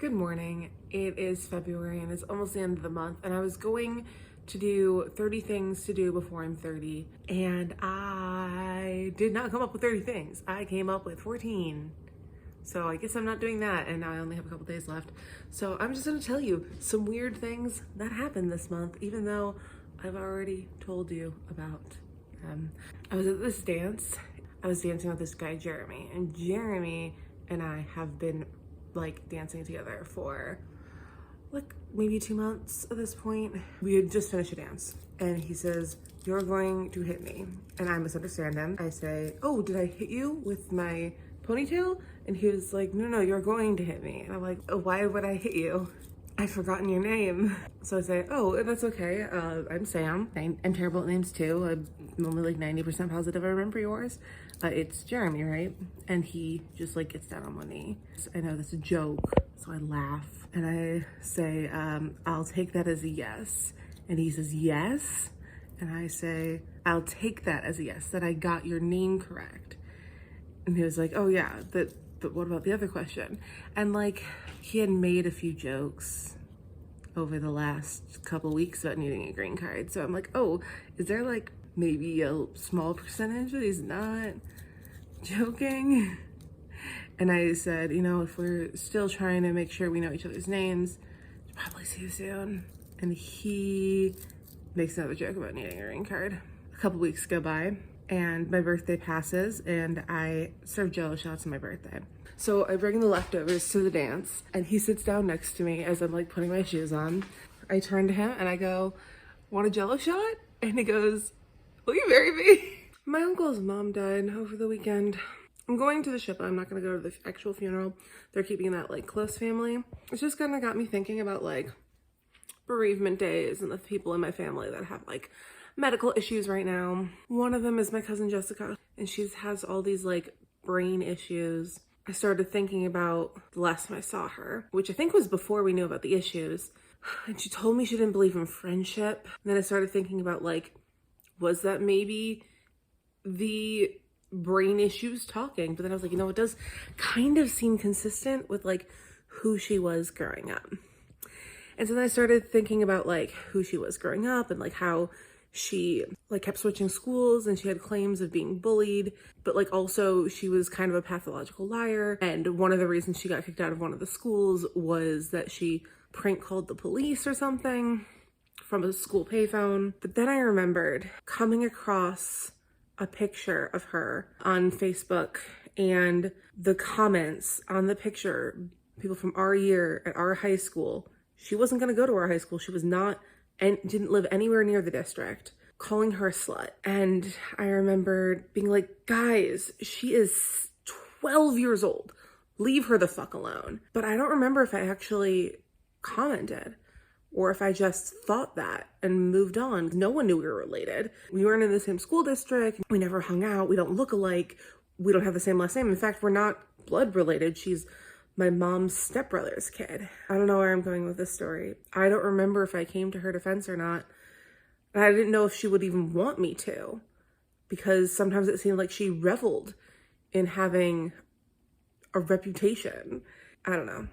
Good morning. It is February and it's almost the end of the month, and I was going to do 30 things to do before I'm 30, and I did not come up with 30 things. I came up with 14. So I guess I'm not doing that, and now I only have a couple days left. So I'm just gonna tell you some weird things that happened this month, even though I've already told you about them. I was at this dance. I was dancing with this guy, Jeremy, and Jeremy and I have been like dancing together for like maybe 2 months at this point. We had just finished a dance and he says, "You're going to hit me." And I misunderstand him. I say, "Oh, did I hit you with my ponytail?" And he was like, "No, you're going to hit me." And I'm like, "Oh, why would I hit you? I've forgotten your name." So I say, "Oh, that's okay. I'm Sam. I'm terrible at names too. I'm only like 90% positive I remember yours. It's Jeremy, right?" And he just like gets down on one knee. I know that's a joke, so I laugh and I say, "I'll take that as a yes." And he says, "Yes?" And I say, "I'll take that as a yes, that I got your name correct." And he was like, "Oh yeah, but what about the other question?" And like, he had made a few jokes over the last couple weeks about needing a green card. So I'm like, oh, is there like maybe a small percentage that he's not joking? And I said, if we're still trying to make sure we know each other's names, probably see you soon. And he makes another joke about needing a green card. A couple weeks go by and my birthday passes and I serve Jello shots on my birthday. So I bring the leftovers to the dance and he sits down next to me as I'm like putting my shoes on. I turn to him and I go, "Want a Jello shot?" And he goes, "Will you marry me?" My uncle's mom died over the weekend. I'm going to the ship, but I'm not gonna go to the actual funeral. They're keeping that like close family. It's just kind of got me thinking about like bereavement days and the people in my family that have like medical issues right now. One of them is my cousin Jessica, and she has all these like brain issues. I started thinking about the last time I saw her, which I think was before we knew about the issues. And she told me she didn't believe in friendship. And then I started thinking about like, was that maybe the brain issues talking? But then I was like, it does kind of seem consistent with like who she was growing up. And so then I started thinking about like who she was growing up and like how she like kept switching schools and she had claims of being bullied, but like also she was kind of a pathological liar. And one of the reasons she got kicked out of one of the schools was that she prank called the police or something from a school payphone. But then I remembered coming across a picture of her on Facebook, and the comments on the picture, people from our year at our high school, she wasn't going to go to our high school. She was not, and didn't live anywhere near the district, calling her a slut. And I remember being like, guys, she is 12 years old. Leave her the fuck alone. But I don't remember if I actually commented or if I just thought that and moved on. No one knew we were related. We weren't in the same school district. We never hung out. We don't look alike. We don't have the same last name. In fact, we're not blood related. She's my mom's stepbrother's kid. I don't know where I'm going with this story. I don't remember if I came to her defense or not. And I didn't know if she would even want me to, because sometimes it seemed like she reveled in having a reputation. I don't know.